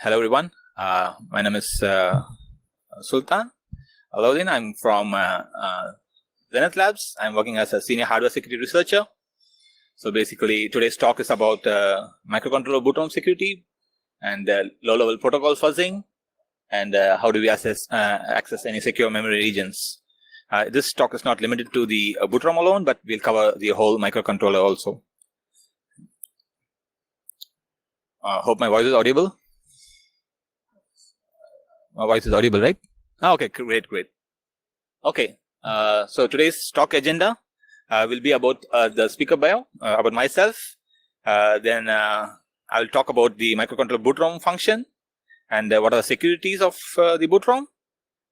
Hello everyone. My name is Sulthan. Alaudee. I'm from Zenith Labs. I'm working as a senior hardware security researcher. So basically, today's talk is about microcontroller BootROM security and low-level protocol fuzzing, and how do we access any secure memory regions. This talk is not limited to the BootROM alone, but we'll cover the whole microcontroller also. Hope my voice is audible. My voice is audible, right? Okay, great. Okay, so today's talk agenda will be about the speaker bio, about myself. Then I'll talk about the microcontroller BootROM function and what are the securities of the BootROM,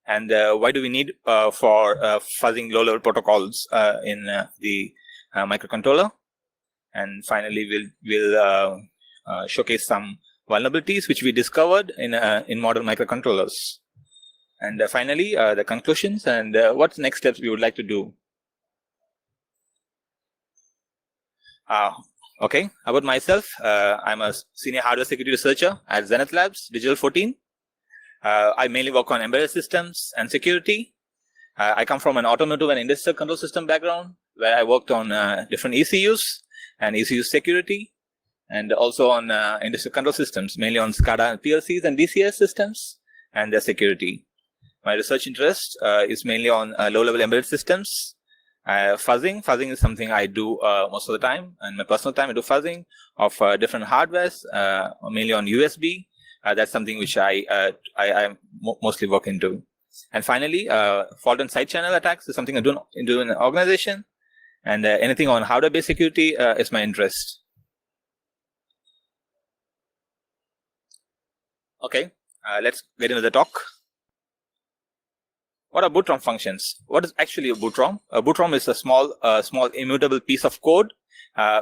and why do we need for fuzzing low-level protocols in the microcontroller. And finally, we'll showcase some vulnerabilities which we discovered in modern microcontrollers. And finally, the conclusions and what next steps we would like to do. Okay, about myself, I'm a senior hardware security researcher at Zenith Labs, Digital 14. I mainly work on embedded systems and security. I come from an automotive and industrial control system background, where I worked on different ECUs and ECU security, and also on industrial control systems, mainly on SCADA and PLCs and DCS systems and their security. My research interest is mainly on low-level embedded systems. Fuzzing is something I do most of the time. In my personal time, I do fuzzing of different hardwares, mainly on USB. That's something which I mostly work into. And finally, fault and side channel attacks is something I do in an organization. And anything on hardware-based security is my interest. Okay, let's get into the talk. What are BootROM functions? What is actually a BootROM? A BootROM is a small immutable piece of code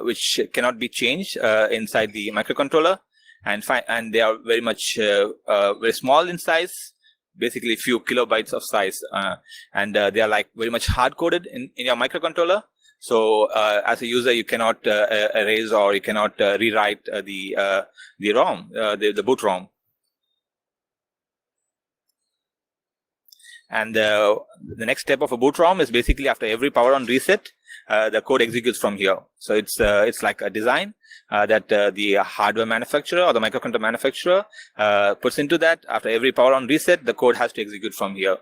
which cannot be changed inside the microcontroller, and they are very much very small in size, basically few kilobytes of size, and they are like very much hard-coded in your microcontroller. So as a user, you cannot erase or you cannot rewrite the ROM, the BootROM. And the next step of a BootROM is basically after every power on reset, the code executes from here. So it's like a design that the hardware manufacturer or the microcontroller manufacturer puts into that. After every power on reset, the code has to execute from here.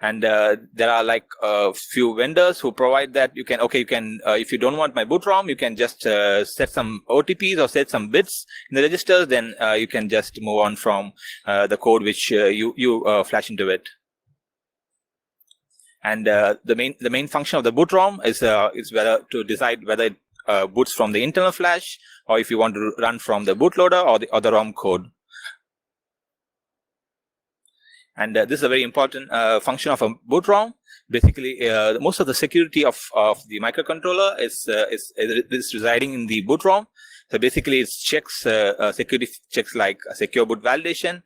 And there are like a few vendors who provide that. You can if you don't want my BootROM, you can just set some OTPs or set some bits in the registers. Then you can just move on from the code which you flash into it. And the main function of the BootROM is whether to decide whether it boots from the internal flash or if you want to run from the bootloader or the ROM code. And this is a very important function of a BootROM. Basically, most of the security of the microcontroller is residing in the BootROM. So basically, it checks security checks like secure boot validation,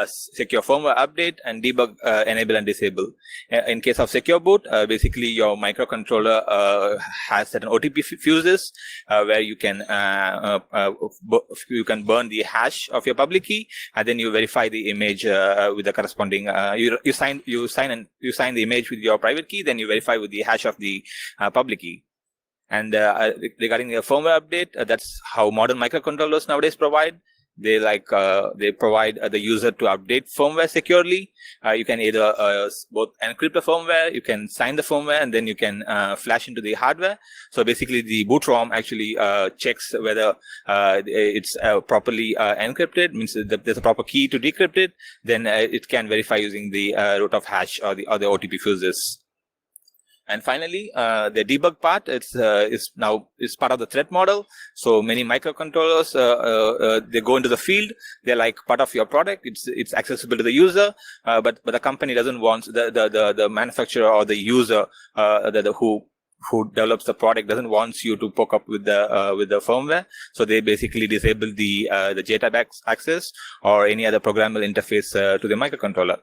secure firmware update, and debug enable and disable. In case of secure boot, basically your microcontroller has certain OTP fuses where you can burn the hash of your public key, and then you verify the image with the corresponding. You sign the image with your private key, then you verify with the hash of the public key. And regarding the firmware update, that's how modern microcontrollers nowadays provide. They provide the user to update firmware securely. You can either both encrypt the firmware, you can sign the firmware, and then you can flash into the hardware. So basically, the BootROM actually checks whether it's properly encrypted, means that there's a proper key to decrypt it. Then it can verify using the root of hash or the OTP fuses. And finally, the debug part is part of the threat model. So many microcontrollers they go into the field. They're like part of your product. It's accessible to the user, but the company doesn't want the manufacturer or the user who develops the product doesn't want you to poke up with the firmware. So they basically disable the JTAG access or any other programmable interface to the microcontroller.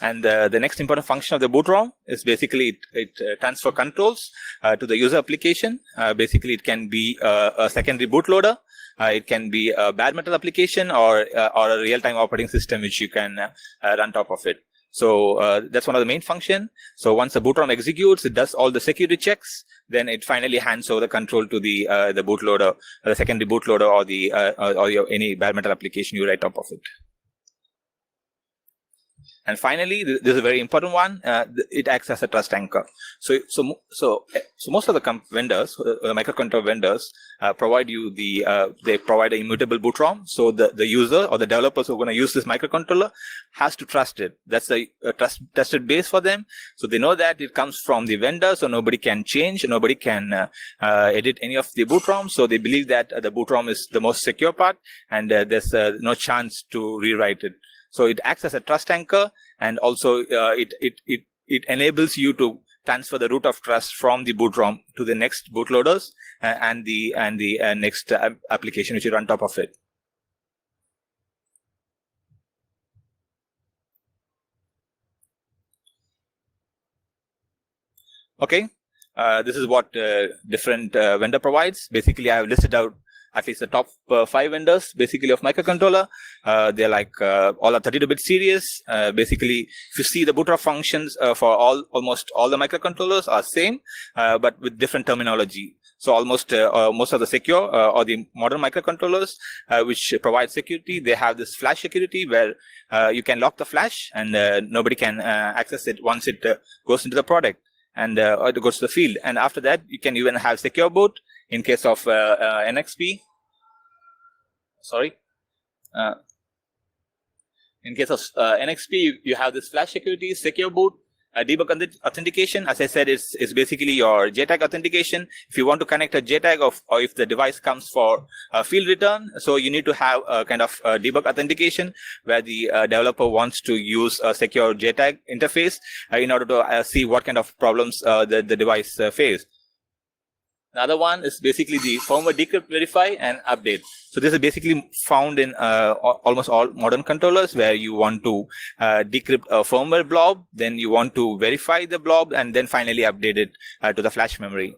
And the next important function of the BootROM is basically it transfer controls to the user application. Basically, it can be a secondary bootloader. It can be a bare metal application or a real-time operating system which you can run top of it. So that's one of the main function. So once the BootROM executes, it does all the security checks. Then it finally hands over the control to the bootloader, the secondary bootloader, or the any bare metal application you write top of it. And finally, this is a very important one. It acts as a trust anchor. So most of the vendors, microcontroller vendors, provide you they provide an immutable BootROM. So the user or the developers who are going to use this microcontroller has to trust it. That's a trusted base for them. So they know that it comes from the vendor, so nobody can change, nobody can edit any of the BootROM. So they believe that the BootROM is the most secure part, and there's no chance to rewrite it. So it acts as a trust anchor, and also it enables you to transfer the root of trust from the BootROM to the next bootloaders and the next application which you run on top of it. Okay, this is what different vendor provides. Basically, I have listed out at least the top 5 vendors basically of microcontroller. They're like all are 32-bit series. Basically, if you see the BootROM functions for almost all the microcontrollers are same, but with different terminology. So almost most of the secure or the modern microcontrollers which provide security, they have this flash security where you can lock the flash and nobody can access it once it goes into the product and or it goes to the field. And after that, you can even have secure boot. In case of NXP, in case of NXP, you have this flash security, secure boot, debug authentication. As I said, it's basically your JTAG authentication. If you want to connect a JTAG or if the device comes for a field return, so you need to have a kind of debug authentication where the developer wants to use a secure JTAG interface in order to see what kind of problems the device faces. The other one is basically the firmware decrypt, verify, and update. So this is basically found in almost all modern controllers where you want to decrypt a firmware blob, then you want to verify the blob, and then finally update it to the flash memory.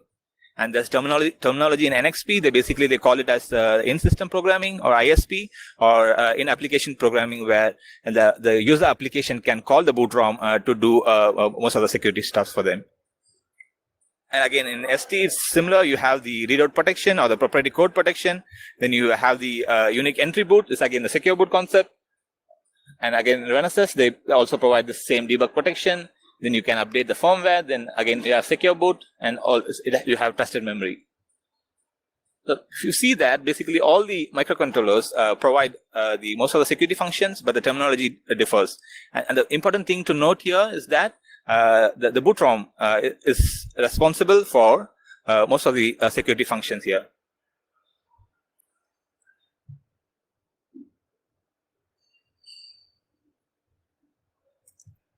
And there's terminology in NXP. They call it as in-system programming or ISP, or in-application programming, where the user application can call the BootROM to do most of the security stuff for them. And again, in ST, it's similar. You have the readout protection or the proprietary code protection. Then you have the unique entry boot. It's again the secure boot concept. And again, in Renesas, they also provide the same debug protection. Then you can update the firmware. Then again, you have secure boot, and you have trusted memory. So if you see that, basically all the microcontrollers provide most of the security functions, but the terminology differs. And the important thing to note here is that the BootROM is responsible for most of the security functions here.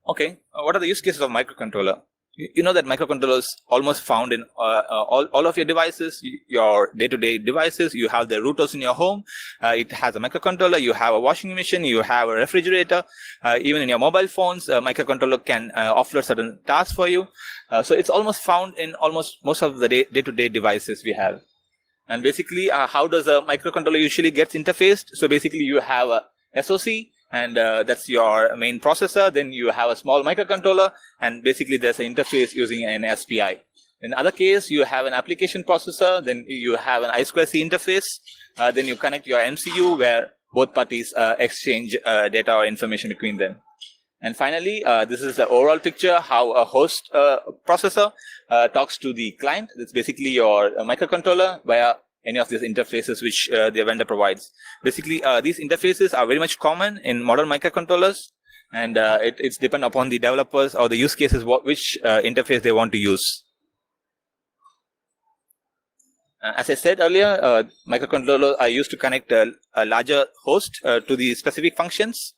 Okay, what are the use cases of microcontroller? You know that microcontrollers almost found in all of your devices, your day-to-day devices. You have the routers in your home. It has a microcontroller. You have a washing machine. You have a refrigerator. Even in your mobile phones, a microcontroller can offload certain tasks for you. So it's almost found in almost most of the day-to-day devices we have. And basically, how does a microcontroller usually gets interfaced? So basically, you have a SoC. And that's your main processor. Then you have a small microcontroller, and basically there's an interface using an SPI. In other case, you have an application processor. Then you have an I2C interface. Then you connect your MCU where both parties exchange data or information between them. And finally, this is the overall picture how a host processor talks to the client. That's basically your microcontroller via any of these interfaces which the vendor provides. Basically, these interfaces are very much common in modern microcontrollers, and it's depend upon the developers or the use cases which interface they want to use. As I said earlier, microcontrollers are used to connect a larger host to the specific functions.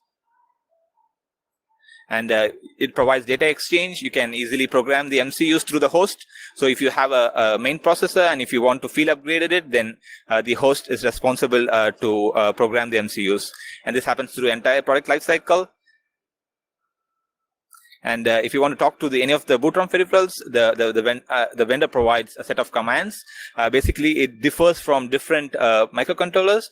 And it provides data exchange. You can easily program the MCUs through the host. So if you have a main processor and if you want to field upgraded it, then the host is responsible to program the MCUs. And this happens through entire product lifecycle. And if you want to talk to any of the BootROM peripherals, the vendor provides a set of commands. Basically, it differs from different microcontrollers.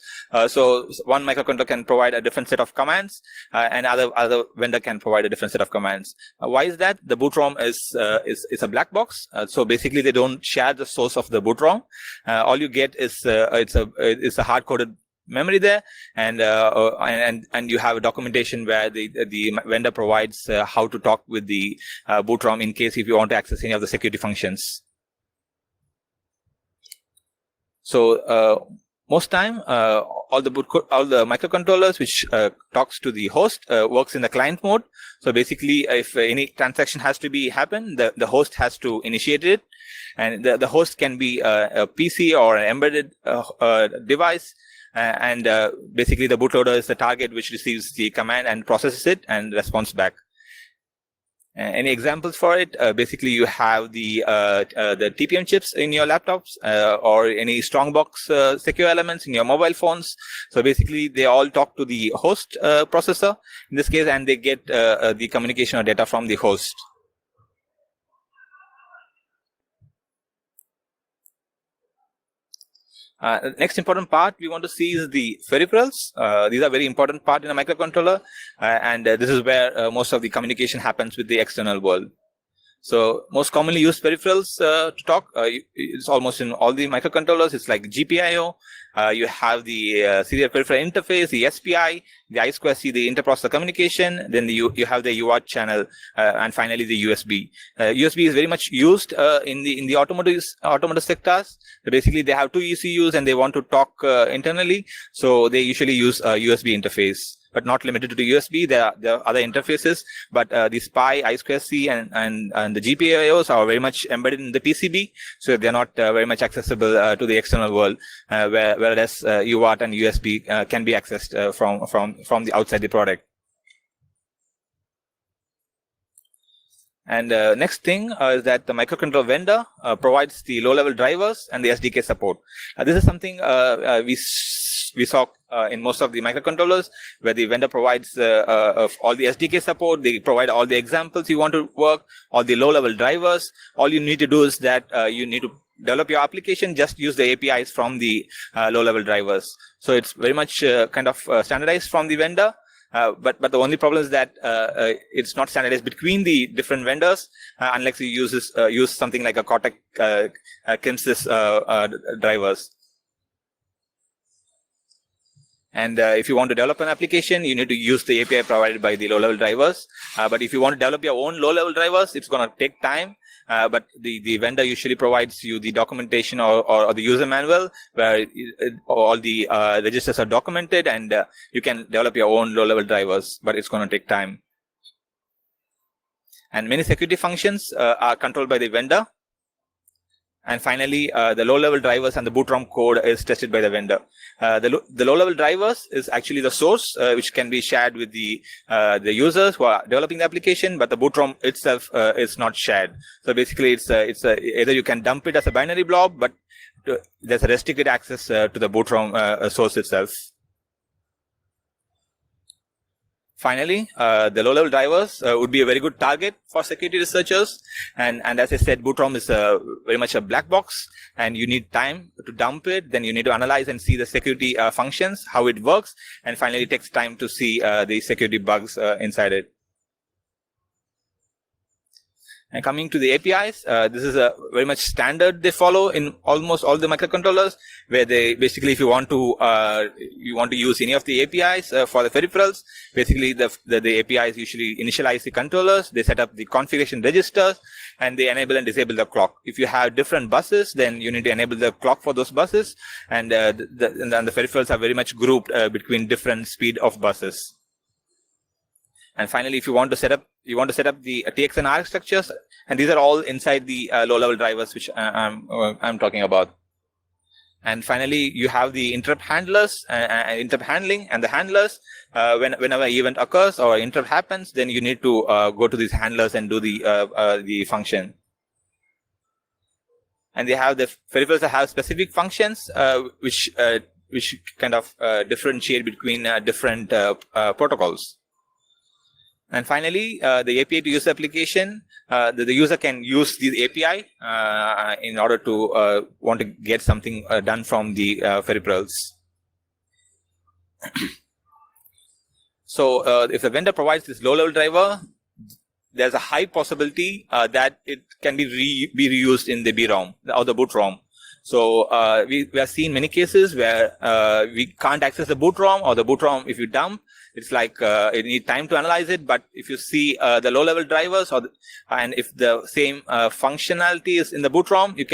So one microcontroller can provide a different set of commands, and other vendor can provide a different set of commands. Why is that? The BootROM is a black box. So basically, they don't share the source of the BootROM. All you get is it's a hard-coded memory there, and you have a documentation where the vendor provides how to talk with the BootROM in case if you want to access any of the security functions. So most time, all the microcontrollers which talks to the host works in the client mode. So basically, if any transaction has to happen, the host has to initiate it, and the host can be a PC or an embedded device. And basically, the bootloader is the target which receives the command and processes it and responds back. Any examples for it? Basically, you have the TPM chips in your laptops or any Strongbox secure elements in your mobile phones. So basically, they all talk to the host processor in this case, and they get the communication or data from the host. Next important part we want to see is the peripherals. These are very important part in a microcontroller, and this is where most of the communication happens with the external world. So most commonly used peripherals to talk, it's almost in all the microcontrollers. It's like GPIO. You have the serial peripheral interface, the SPI, the I2C, the interprocessor communication. Then you have the UART channel, and finally the USB. USB is very much used in the automotive sectors. So basically, they have two ECUs and they want to talk internally. So they usually use a USB interface, but not limited to the USB. There are other interfaces, but the SPI, I2C, and the GPIOs are very much embedded in the PCB, so they're not very much accessible to the external world, whereas UART and USB can be accessed from the outside the product. And next thing is that the microcontroller vendor provides the low-level drivers and the SDK support. This is something we saw in most of the microcontrollers, where the vendor provides all the SDK support. They provide all the examples you want to work, all the low-level drivers. All you need to do is that you need to develop your application, just use the APIs from the low-level drivers. So it's very much kind of standardized from the vendor. But the only problem is that it's not standardized between the different vendors unless you use something like a Cortex Kinsys drivers. And if you want to develop an application, you need to use the API provided by the low-level drivers. But if you want to develop your own low-level drivers, it's going to take time. But the vendor usually provides you the documentation or the user manual where all the registers are documented, and you can develop your own low-level drivers, but it's going to take time. And many security functions are controlled by the vendor. And finally, the low-level drivers and the BootROM code is tested by the vendor. The low-level drivers is actually the source, which can be shared with the users who are developing the application, but the BootROM itself is not shared. So basically, it's either you can dump it as a binary blob, but there's a restricted access to the BootROM source itself. Finally, the low-level drivers would be a very good target for security researchers. And as I said, BootROM is very much a black box, and you need time to dump it. Then you need to analyze and see the security functions, how it works. And finally, it takes time to see the security bugs inside it. And coming to the APIs, this is a very much standard they follow in almost all the microcontrollers, where they basically, if you want to use any of the APIs for the peripherals, basically the APIs usually initialize the controllers, they set up the configuration registers, and they enable and disable the clock. If you have different buses, then you need to enable the clock for those buses, and the peripherals are very much grouped between different speed of buses. And finally, if you want to set up the TX and RX structures, and these are all inside the low-level drivers, which I'm talking about. And finally, you have the interrupt handlers, interrupt handling, and the handlers. Whenever an event occurs or interrupt happens, then you need to go to these handlers and do the function. And they have the peripherals that have specific functions, which kind of differentiate between different protocols. And finally, the API to user application, the user can use the API in order to want to get something done from the peripherals. So if the vendor provides this low-level driver, there's a high possibility that it can be reused in the BROM or the BootROM. So we have seen many cases where we can't access the BootROM, or the BootROM, if you dump, it's like you need time to analyze it. But if you see the low-level drivers, and if the same functionality is in the BootROM, you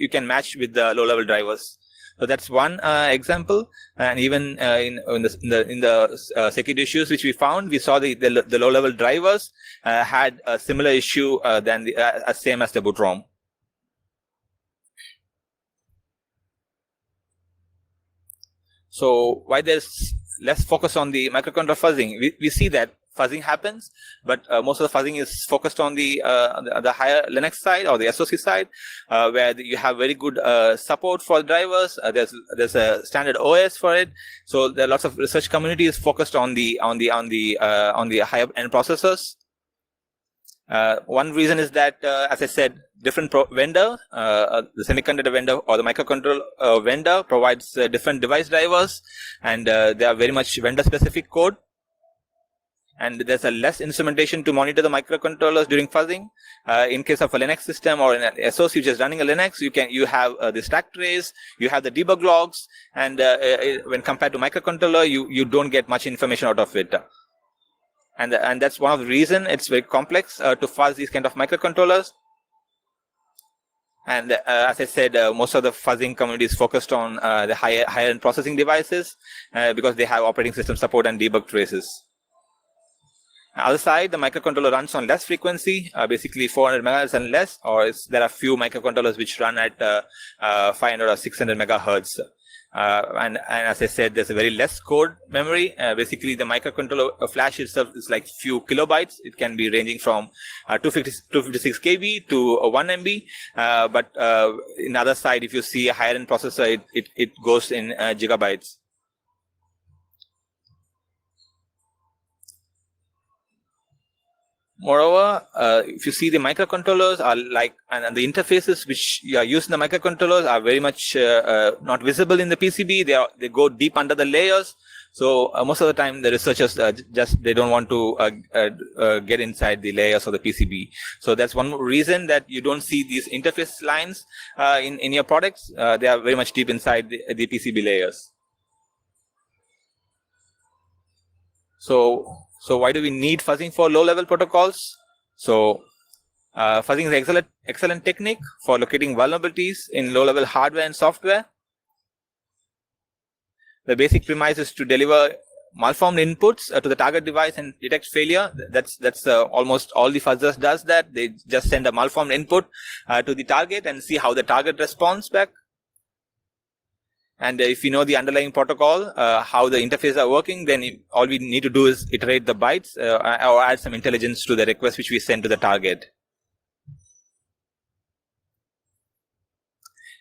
can match with the low-level drivers. So that's one example. And even in the security issues which we found, we saw the low-level drivers had a similar issue than the same as the BootROM. So why there's less focus on the microcontroller fuzzing? We see that fuzzing happens, but most of the fuzzing is focused on the higher Linux side or the SoC side, where you have very good support for drivers. There's a standard OS for it. So there are lots of research community is focused on the higher end processors. One reason is that, as I said, different vendor, the semiconductor vendor or the microcontroller vendor provides different device drivers, and they are very much vendor-specific code. And there's a less instrumentation to monitor the microcontrollers during fuzzing. In case of a Linux system or an SoC which is running a Linux, you have the stack trace, you have the debug logs, and when compared to microcontroller, you don't get much information out of it. And that's one of the reasons it's very complex to fuzz these kind of microcontrollers. And as I said, most of the fuzzing community is focused on the higher end processing devices because they have operating system support and debug traces. Other side, the microcontroller runs on less frequency, basically 400 megahertz and less, or there are few microcontrollers which run at 500 or 600 megahertz. And as I said, there's a very less code memory. Basically, the microcontroller flash itself is like few kilobytes. It can be ranging from 256 KB to 1 MB. But in the other side, if you see a higher end processor, it goes in gigabytes. Moreover, if you see the microcontrollers are and the interfaces which you are using the microcontrollers are very much not visible in the PCB. They go deep under the layers. So most of the time, the researchers they don't want to get inside the layers of the PCB. So that's one reason that you don't see these interface lines in your products. They are very much deep inside the PCB layers. So why do we need fuzzing for low-level protocols? So fuzzing is an excellent technique for locating vulnerabilities in low-level hardware and software. The basic premise is to deliver malformed inputs to the target device and detect failure. That's almost all the fuzzers does that. They just send a malformed input to the target and see how the target responds back. And if you know the underlying protocol, how the interfaces are working, then all we need to do is iterate the bytes or add some intelligence to the request which we send to the target.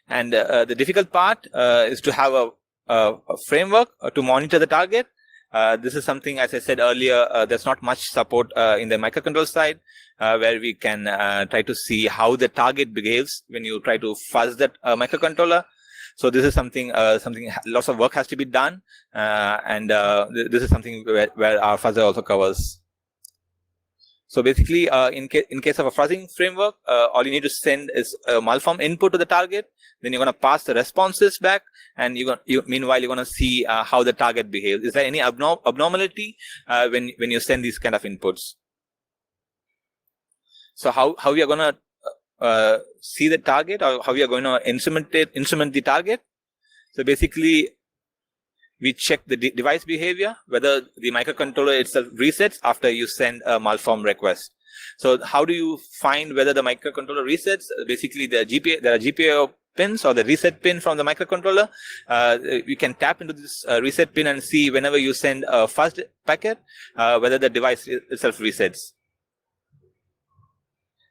And the difficult part is to have a framework to monitor the target. This is something, as I said earlier, there's not much support in the microcontroller side, where we can try to see how the target behaves when you try to fuzz that microcontroller. So this is something lots of work has to be done, and this is something where our fuzzer also covers. So basically, in case of a fuzzing framework, all you need to send is a malform input to the target. Then you're going to pass the responses back, and meanwhile you're going to see how the target behaves. Is there any abnormality when you send these kind of inputs? So how we are going to see the target, or how we are going to instrument the target? So basically, we check the device behavior, whether the microcontroller itself resets after you send a malform request. So how do you find whether the microcontroller resets? Basically, there are GPIO pins or the reset pin from the microcontroller. You can tap into this reset pin and see whenever you send a fuzzed packet, whether the device itself resets.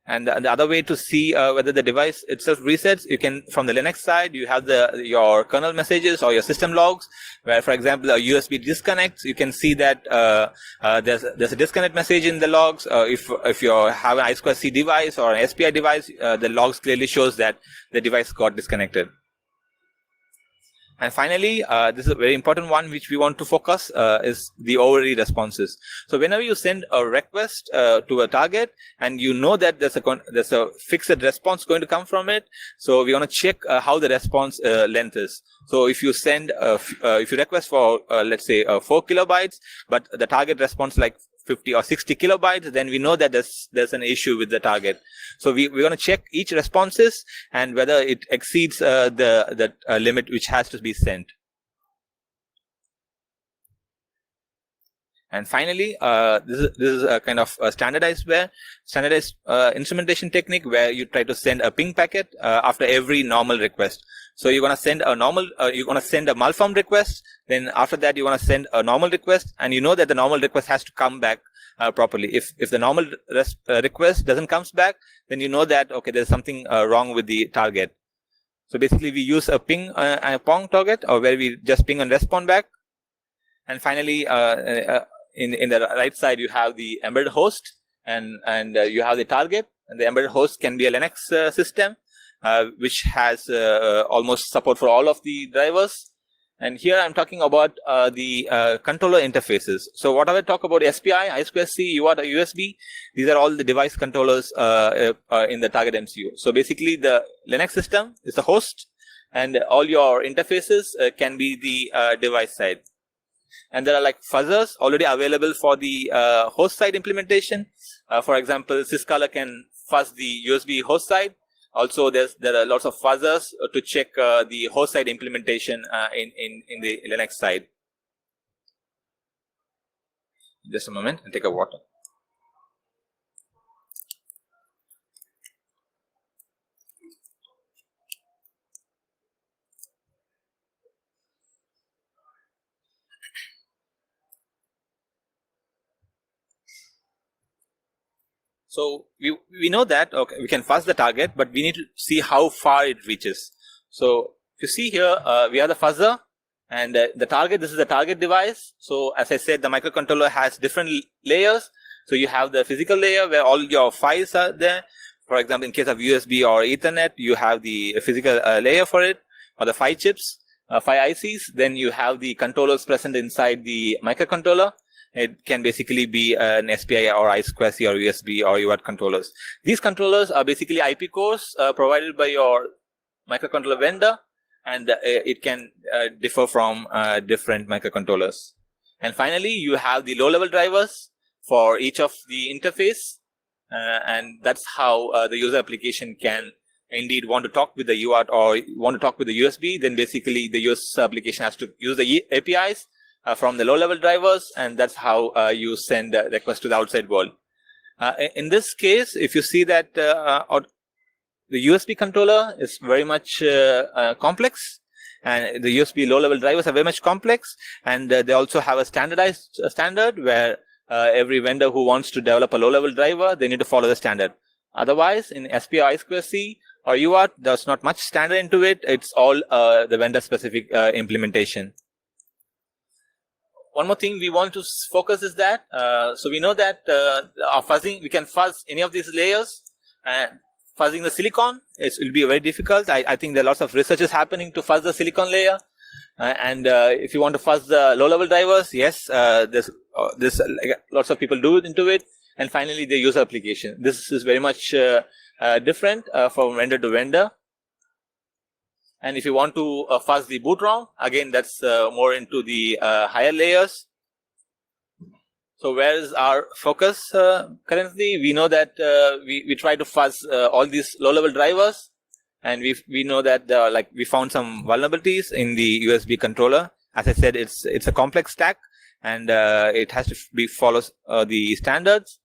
And the other way to see whether the device itself resets, you can, from the Linux side, you have your kernel messages or your system logs, where, for example, a USB disconnects. You can see that there's a disconnect message in the logs. If you have an I2C device or an SPI device, the logs clearly shows that the device got disconnected. And finally, this is a very important one which we want to focus, is the overread responses. So whenever you send a request to a target and you know that there's a fixed response going to come from it, so we want to check how the response length is. So if you send, if you request for, let's say, 4 kilobytes, but the target responds like 50 or 60 kilobytes, then we know that there's an issue with the target. So we're going to check each responses and whether it exceeds the limit which has to be sent. And finally, this is a kind of a standardized instrumentation technique where you try to send a ping packet after every normal request. So you're going to send a malformed request. Then after that, you want to send a normal request, and you know that the normal request has to come back properly. If the normal request doesn't comes back, then you know that, okay, there's something wrong with the target. So basically, we use a ping and a pong target, or where we just ping and respond back. And finally, in the right side, you have the embedded host, and you have the target. And the embedded host can be a Linux system, which has almost support for all of the drivers. And here I'm talking about the controller interfaces. So whatever I talk about SPI, I2C, UART, or USB, these are all the device controllers in the target MCU. So basically, the Linux system is the host, and all your interfaces can be the device side. And there are like fuzzers already available for the host side implementation. For example, Syscaler can fuzz the USB host side. Also, there are lots of fuzzers to check the host side implementation in the Linux side. Just a moment, I'll take a water. So we know that, okay, we can fuzz the target, but we need to see how far it reaches. So if you see here, we have the fuzzer, and the target, this is the target device. So as I said, the microcontroller has different layers. So you have the physical layer where all your files are there. For example, in case of USB or Ethernet, you have the physical layer for it, or the 5 chips, 5 ICs. Then you have the controllers present inside the microcontroller. It can basically be an SPI or I2C or USB or UART controllers. These controllers are basically IP cores provided by your microcontroller vendor, and it can differ from different microcontrollers. And finally, you have the low-level drivers for each of the interface, and that's how the user application can indeed want to talk with the UART or want to talk with the USB. Then basically, the user application has to use the APIs from the low-level drivers, and that's how you send the request to the outside world. In this case, if you see that the USB controller is very much complex, and the USB low-level drivers are very much complex, and they also have a standardized standard where every vendor who wants to develop a low-level driver, they need to follow the standard. Otherwise, in SPI, I2C, or UART, there's not much standard into it. It's all the vendor-specific implementation. One more thing we want to focus is that, so we know that our fuzzing, we can fuzz any of these layers. Fuzzing the silicon, it will be very difficult. I think there are lots of researches happening to fuzz the silicon layer. And if you want to fuzz the low-level drivers, yes, there's lots of people do into it. And finally, the user application. This is very much different from vendor to vendor. And if you want to fuzz the BootROM, again, that's more into the higher layers. So where is our focus currently? We know that we try to fuzz all these low-level drivers, and we know that we found some vulnerabilities in the USB controller. As I said, it's a complex stack, and it has to follows the standards.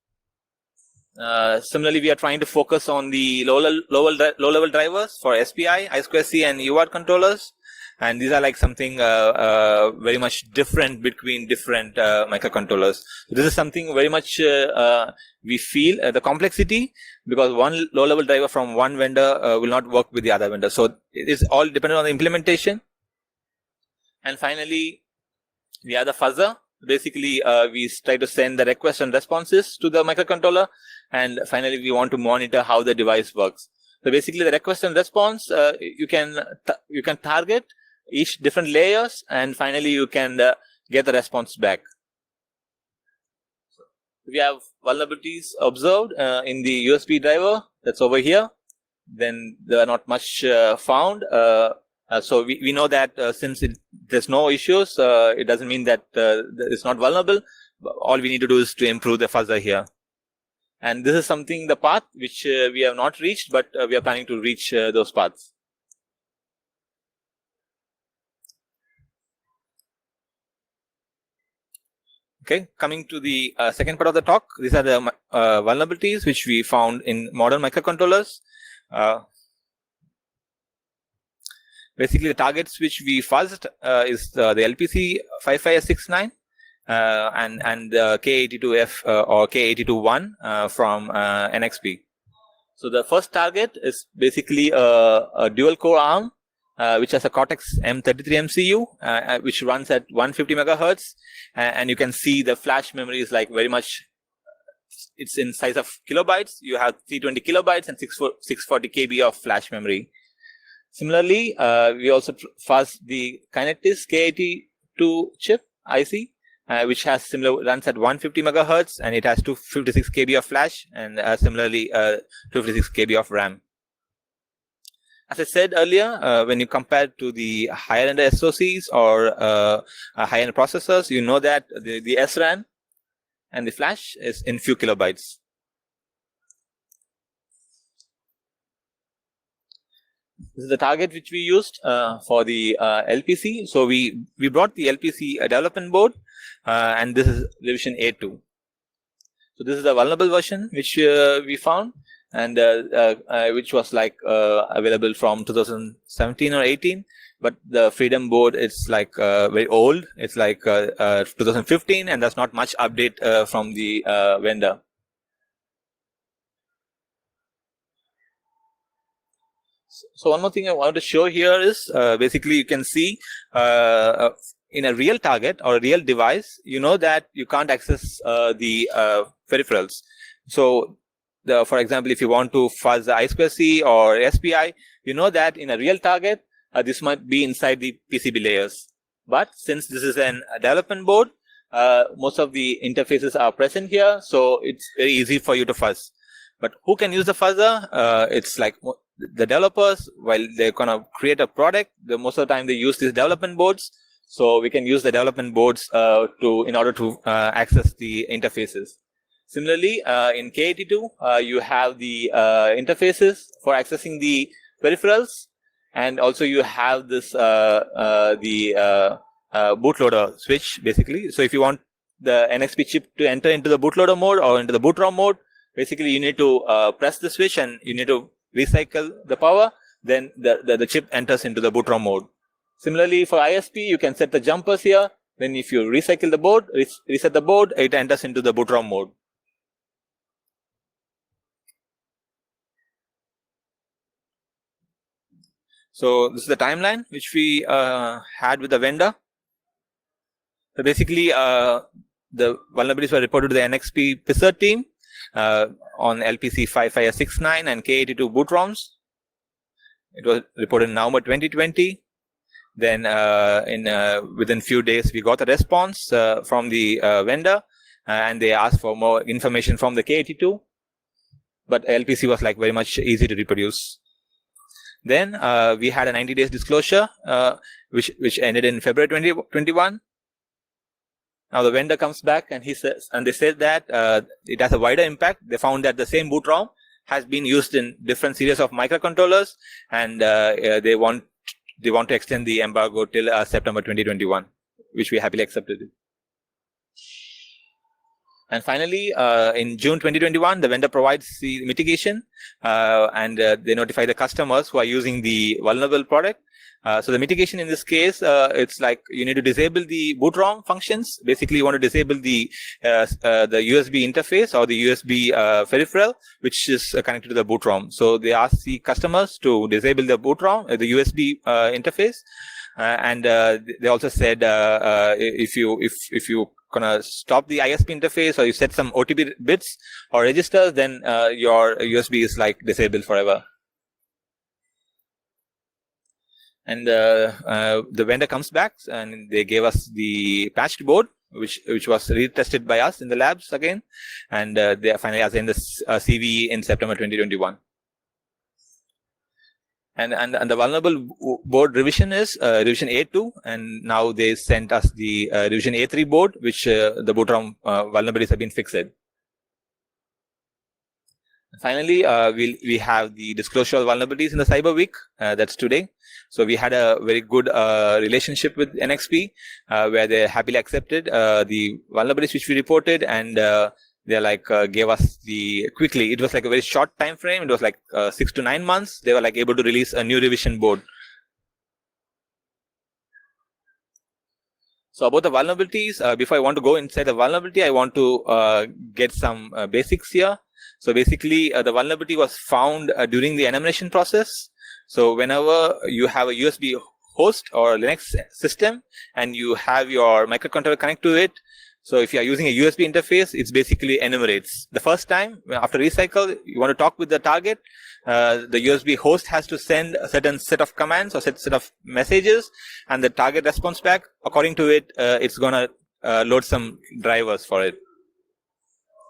Similarly, we are trying to focus on the low-level drivers for SPI, I2C, and UART controllers. And these are like something very much different between different microcontrollers. This is something very much we feel the complexity, because one low-level driver from one vendor will not work with the other vendor. So it is all dependent on the implementation. And finally, we have the fuzzer. Basically, we try to send the requests and responses to the microcontroller. And finally, we want to monitor how the device works. So basically, the request and response, you can target each different layers, and finally you can get the response back. We have vulnerabilities observed in the USB driver that's over here. Then there are not much found. So we know that since there's no issues, it doesn't mean that it's not vulnerable. All we need to do is to improve the fuzzer here. And this is something, the path which we have not reached, but we are planning to reach those paths. Okay, coming to the second part of the talk, these are the vulnerabilities which we found in modern microcontrollers. Basically, the targets which we fuzzed is the LPC 5569 and the K82F or K82-1 from NXP. So the first target is basically a dual-core ARM which has a Cortex M33 MCU which runs at 150 megahertz, and you can see the flash memory is like very much, it's in size of kilobytes. You have 320 kilobytes and 640 KB of flash memory. Similarly, we also fuzzed the Kinetis K82 chip IC, which has runs at 150 megahertz, and it has 256 KB of flash, and similarly 256 KB of RAM. As I said earlier, when you compare to the higher-end SoCs or high-end processors, you know that the SRAM and the flash is in few kilobytes. This is the target which we used for the LPC. So we brought the LPC development board, and this is revision A2. So this is a vulnerable version which we found, and which was like available from 2017 or 18. But the Freedom board is like very old. It's like 2015, and there's not much update from the vendor. So one more thing I wanted to show here is basically you can see in a real target or a real device, you know that you can't access the peripherals. So for example, if you want to fuzz the I2C or SPI, you know that in a real target, this might be inside the PCB layers. But since this is a development board, most of the interfaces are present here, so it's very easy for you to fuzz. But who can use the fuzzer? It's like the developers, while they're going to create a product, most of the time they use these development boards. So we can use the development boards in order to access the interfaces. Similarly, in K82, you have the interfaces for accessing the peripherals, and also you have this the bootloader switch, basically. So if you want the NXP chip to enter into the bootloader mode or into the BootROM mode, basically you need to press the switch and you need to recycle the power, then the chip enters into the BootROM mode. Similarly, for ISP, you can set the jumpers here. Then if you recycle the board, reset the board, it enters into the BootROM mode. So this is the timeline which we had with the vendor. So basically, the vulnerabilities were reported to the NXP PISR team on LPC 5569 and K82 BootROMs. It was reported in November 2020. Then within few days, we got a response from the vendor, and they asked for more information from the K82. But LPC was like very much easy to reproduce. Then we had a 90 days disclosure, which ended in February 2021. Now the vendor comes back and they said that it has a wider impact. They found that the same BootROM has been used in different series of microcontrollers, and they want to extend the embargo till September 2021, which we happily accepted. And finally, in June 2021, the vendor provides the mitigation and they notify the customers who are using the vulnerable product. So the mitigation in this case, it's like you need to disable the BootROM functions. Basically, you want to disable the USB interface or the USB peripheral, which is connected to the BootROM. So they ask the customers to disable the BootROM, the USB interface. And they also said if you gonna stop the ISP interface or you set some OTP bits or registers, then your USB is like disabled forever. And the vendor comes back and they gave us the patched board, which was retested by us in the labs again, and they finally assigned the CVE in September 2021. And the vulnerable board revision is revision A2, and now they sent us the revision A3 board, which the BootROM vulnerabilities have been fixed. Finally, we have the disclosure of vulnerabilities in the CyberWeek. That's today. So we had a very good relationship with NXP, where they happily accepted the vulnerabilities which we reported, and they like gave us the quickly. It was like a very short time frame. It was like 6 to 9 months. They were like able to release a new revision board. So about the vulnerabilities, before I want to go inside the vulnerability, I want to get some basics here. So basically, the vulnerability was found during the enumeration process. So whenever you have a USB host or Linux system and you have your microcontroller connect to it, so if you are using a USB interface, it's basically enumerates. The first time after recycle, you want to talk with the target, the USB host has to send a certain set of commands or set of messages, and the target responds back. According to it, it's going to load some drivers for it.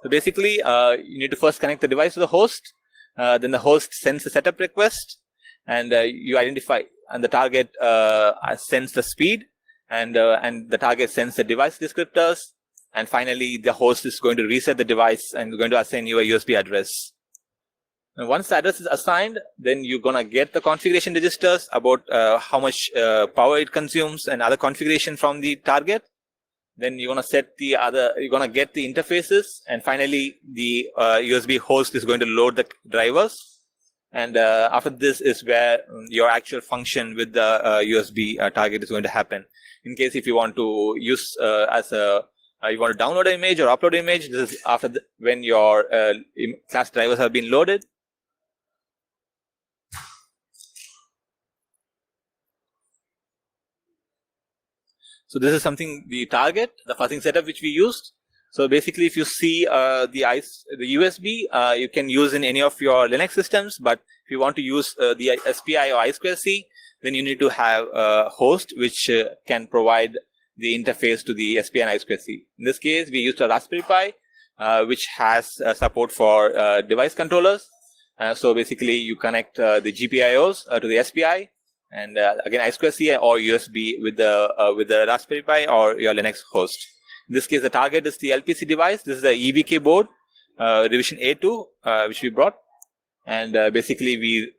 So basically, you need to first connect the device to the host. Then the host sends a setup request, and you identify, and the target sends the speed, and the target sends the device descriptors. And finally, the host is going to reset the device and going to assign you a USB address. And once the address is assigned, then you're going to get the configuration registers about how much power it consumes and other configuration from the target. Then you're going to you're going to get the interfaces. And finally, the USB host is going to load the drivers. And after this is where your actual function with the USB target is going to happen. In case if you want to use you want to download an image or upload an image, this is after when your class drivers have been loaded. So this is something, the target, the fuzzing setup which we used. So basically, if you see the USB, you can use in any of your Linux systems. But if you want to use the SPI or I2C, then you need to have a host which can provide the interface to the SPI and I2C. In this case, we used a Raspberry Pi, which has support for device controllers. So basically, you connect the GPIOs to the SPI, and again I2C or USB with the Raspberry Pi or your Linux host. In this case, the target is the LPC device. This is the EVK board, revision A2, which we brought, and basically we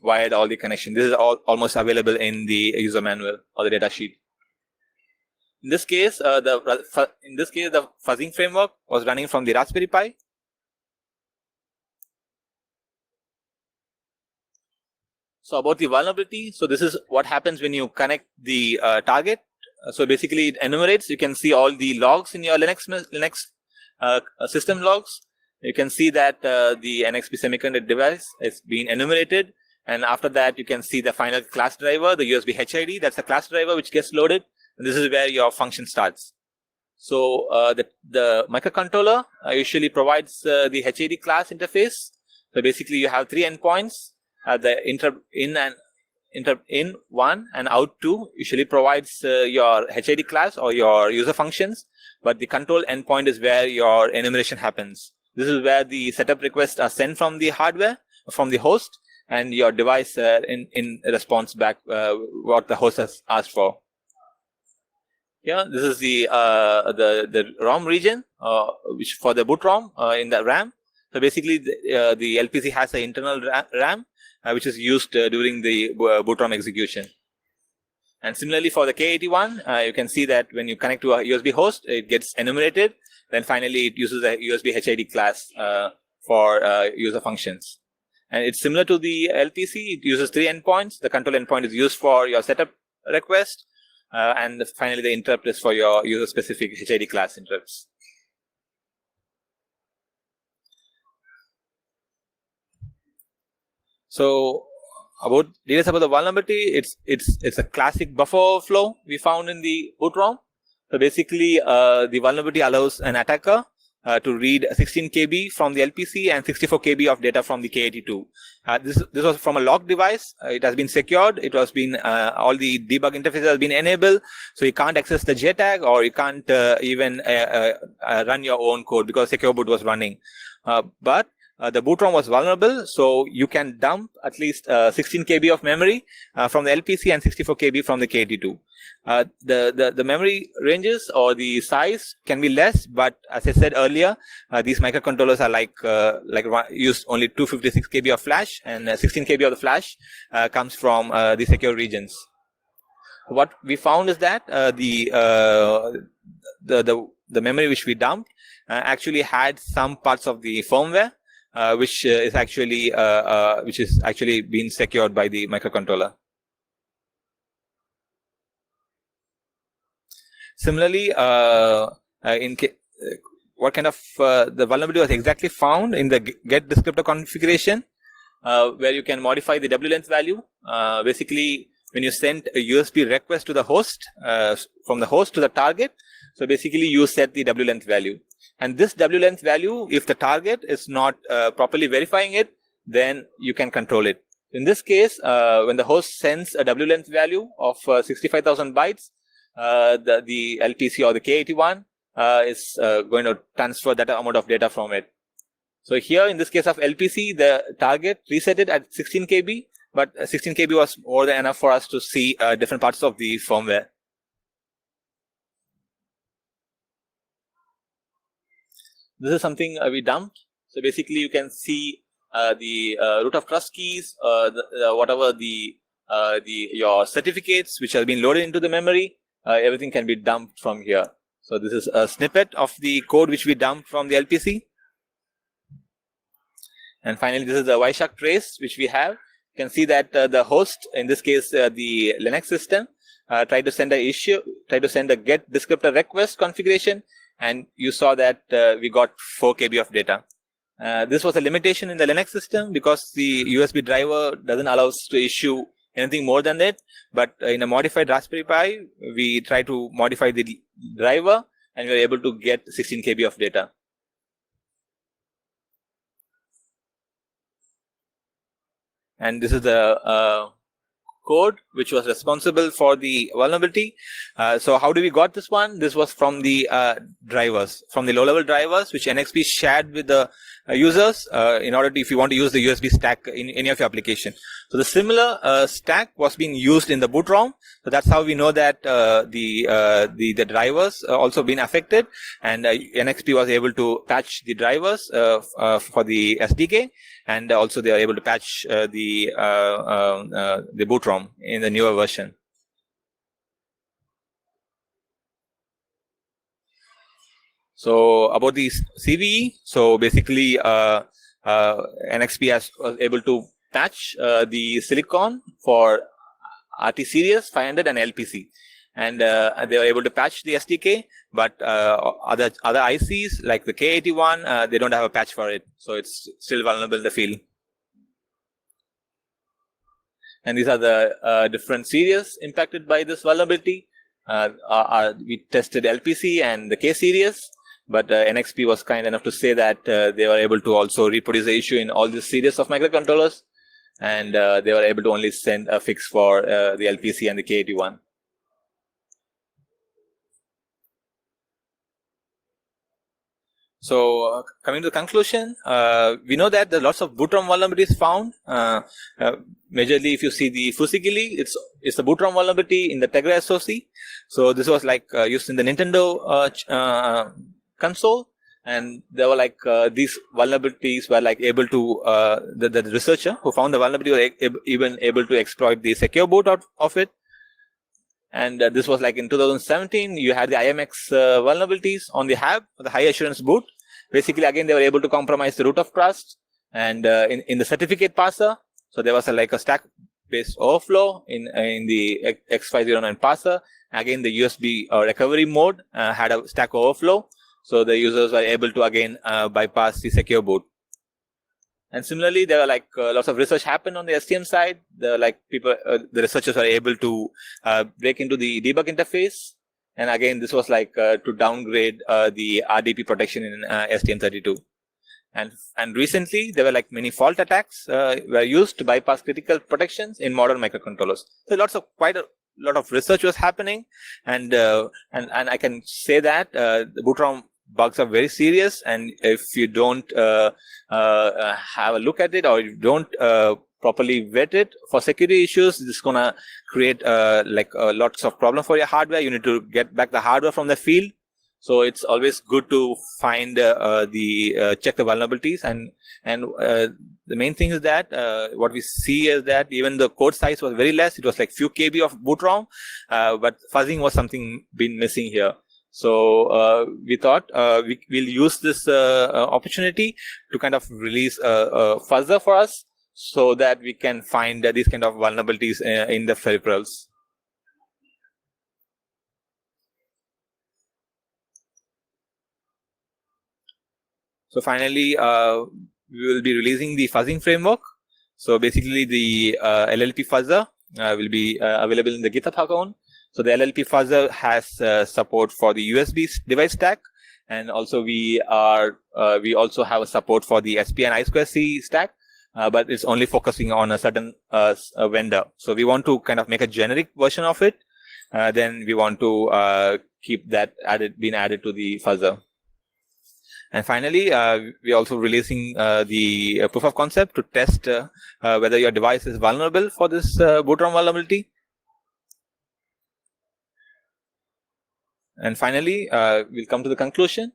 wired all the connection. This is almost available in the user manual or the data sheet. In this case, the fuzzing framework was running from the Raspberry Pi. So about the vulnerability, so this is what happens when you connect the target. So basically, it enumerates. You can see all the logs in your Linux system logs. You can see that the NXP semiconductor device is being enumerated, and after that, you can see the final class driver, the USB HID. That's the class driver which gets loaded. And this is where your function starts. So the microcontroller usually provides the HID class interface. So basically, you have 3 endpoints. The interrupt in 1 and out 2 usually provides your HID class or your user functions. But the control endpoint is where your enumeration happens. This is where the setup requests are sent from the hardware, from the host, and your device in response back what the host has asked for. Yeah, this is the ROM region, which for the BootROM in the RAM. So basically, the LPC has an internal RAM, which is used during the BootROM execution. And similarly, for the K81, you can see that when you connect to a USB host, it gets enumerated, Then finally, it uses a USB HID class for user functions. And it's similar to the LPC. It uses 3 endpoints. The control endpoint is used for your setup request. And finally, the interrupt is for your user-specific HID class interrupts. So about details about the vulnerability, it's a classic buffer overflow we found in the BootROM. So basically, the vulnerability allows an attacker to read 16 KB from the LPC and 64 KB of data from the K82. This was from a locked device. It has been secured. It has been all the debug interfaces has been enabled, so you can't access the JTAG, or you can't even run your own code because Secure Boot was running. But the BootROM was vulnerable, so you can dump at least 16 KB of memory from the LPC and 64 KB from the K82. The memory ranges or the size can be less, but as I said earlier, these microcontrollers are like use only 256 KB of flash, and 16 KB of the flash comes from the secure regions. What we found is that the memory which we dumped actually had some parts of the firmware which is actually being secured by the microcontroller. Similarly, what kind of the vulnerability was exactly found in the get descriptor configuration, where you can modify the W-length value. Basically, when you send a USB request to the host, from the host to the target, so basically you set the W-length value. And this W-length value, if the target is not properly verifying it, then you can control it. In this case, when the host sends a W-length value of 65,000 bytes, the LPC or the K81 is going to transfer that amount of data from it. So here, in this case of LPC, the target reset it at 16 KB, but 16 KB was more than enough for us to see different parts of the firmware. This is something we dumped. So basically, you can see the root of trust keys, whatever your certificates which have been loaded into the memory. Everything can be dumped from here. So this is a snippet of the code which we dumped from the LPC. And finally, this is the Wireshark trace which we have. You can see that the host, in this case, the Linux system, tried to send a get descriptor request configuration, and you saw that we got 4 KB of data. This was a limitation in the Linux system because the USB driver doesn't allow us to issue anything more than that. But in a modified Raspberry Pi, we try to modify the driver, and we were able to get 16 KB of data. And this is the code which was responsible for the vulnerability. So how do we got this one? This was from the drivers, from the low-level drivers which NXP shared with the users in order to, if you want to use the USB stack in any of your application. So the similar stack was being used in the BootROM. So that's how we know that the drivers also been affected, and NXP was able to patch the drivers for the SDK, and also they are able to patch the BootROM in the newer version. So about the CVE, so basically NXP was able to patch the silicon for RT Series 500 and LPC, and they were able to patch the SDK, but other ICs like the K81, they don't have a patch for it, so it's still vulnerable in the field. And these are the different series impacted by this vulnerability. We tested LPC and the K series, but NXP was kind enough to say that they were able to also reproduce the issue in all this series of microcontrollers, and they were able to only send a fix for the LPC and the K81. So coming to the conclusion, we know that there are lots of BootROM vulnerabilities found. Majorly, if you see the Fuzzing, it's the BootROM vulnerability in the Tegra SoC. So this was like used in the Nintendo console, and there were like these vulnerabilities were like able to the researcher who found the vulnerability were even able to exploit the secure boot out of it. And this was like in 2017, you had the IMX vulnerabilities on the HAB, the high assurance boot. Basically, again, they were able to compromise the root of trust and in the certificate parser. So there was like a stack-based overflow in the X509 parser. Again, the USB recovery mode had a stack overflow. So the users were able to again bypass the secure boot. And similarly, there were like lots of research happened on the STM side. The researchers were able to break into the debug interface. And again, this was like to downgrade the RDP protection in STM32. And recently, there were like many fault attacks were used to bypass critical protections in modern microcontrollers. So quite a lot of research was happening, and I can say that the BootROM bugs are very serious, and if you don't have a look at it, or you don't properly vet it for security issues, this is gonna create lots of problems for your hardware. You need to get back the hardware from the field. So it's always good to find check the vulnerabilities, and the main thing is that what we see is that even the code size was very less. It was like few KB of BootROM, but fuzzing was something been missing here. So we thought we'll use this opportunity to kind of release a fuzzer for us, so that we can find these kind of vulnerabilities in the peripherals. So finally, we will be releasing the fuzzing framework. So basically, the LLP fuzzer will be available in the GitHub account. So the LLP fuzzer has support for the USB device stack, and also we also have a support for the SP and I2C stack, but it's only focusing on a certain vendor. So we want to kind of make a generic version of it. Then we want to keep that being added to the fuzzer. And finally, we're also releasing the proof of concept to test whether your device is vulnerable for this BootROM vulnerability. And finally, we'll come to the conclusion.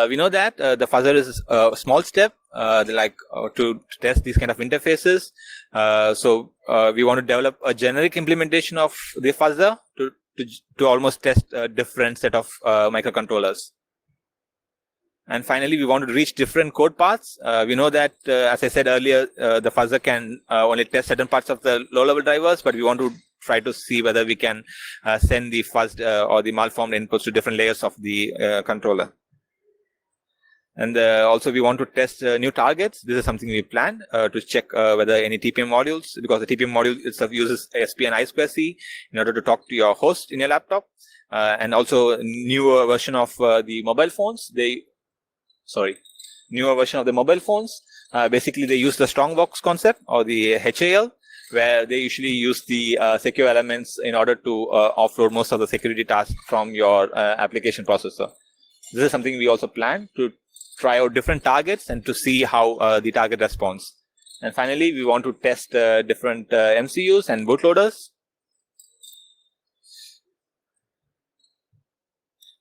We know that the fuzzer is a small step to test these kind of interfaces. So we want to develop a generic implementation of the fuzzer to almost test a different set of microcontrollers. And finally, we want to reach different code paths. We know that, as I said earlier, the fuzzer can only test certain parts of the low-level drivers, but we want to try to see whether we can send the fuzzed or the malformed inputs to different layers of the controller. And also, we want to test new targets. This is something we plan to check whether any TPM modules, because the TPM module itself uses SP and I2C in order to talk to your host in your laptop. And also, newer version of the mobile phones. Newer version of the mobile phones. Basically, they use the Strongbox concept or the HAL, where they usually use the secure elements in order to offload most of the security tasks from your application processor. This is something we also plan to try out different targets and to see how the target responds. And finally, we want to test different MCUs and bootloaders.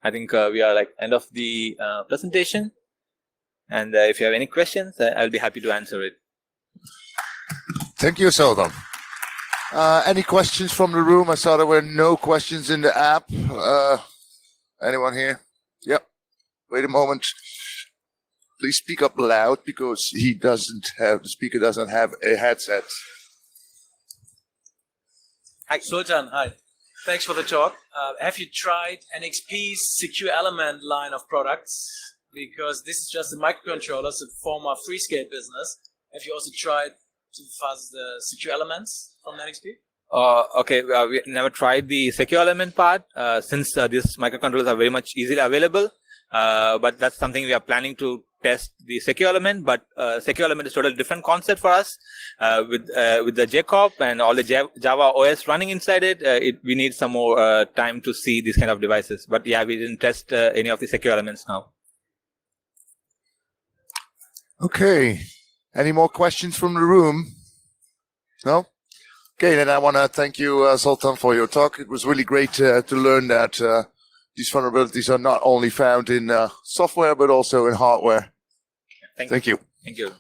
I think we are like end of the presentation. And if you have any questions, I'll be happy to answer it. Thank you, Sulthan. Any questions from the room? I saw there were no questions in the app. Anyone here? Yep. Wait a moment. Please speak up loud because the speaker doesn't have a headset. Hi. Sulthan, hi. Thanks for the talk. Have you tried NXP's secure element line of products? Because this is just a microcontroller, so former Freescale business. Have you also tried to fuzz the secure elements from NXP? Okay, we never tried the secure element part since these microcontrollers are very much easily available. But that's something we are planning to test the secure element. But secure element is totally different concept for us. With the JCOP and all the Java OS running inside it, we need some more time to see these kind of devices. But yeah, we didn't test any of the secure elements now. Okay. Any more questions from the room? No? Okay, then I want to thank you, Sulthan, for your talk. It was really great to learn that these vulnerabilities are not only found in software, but also in hardware. Thank you. Thank you. Thank you.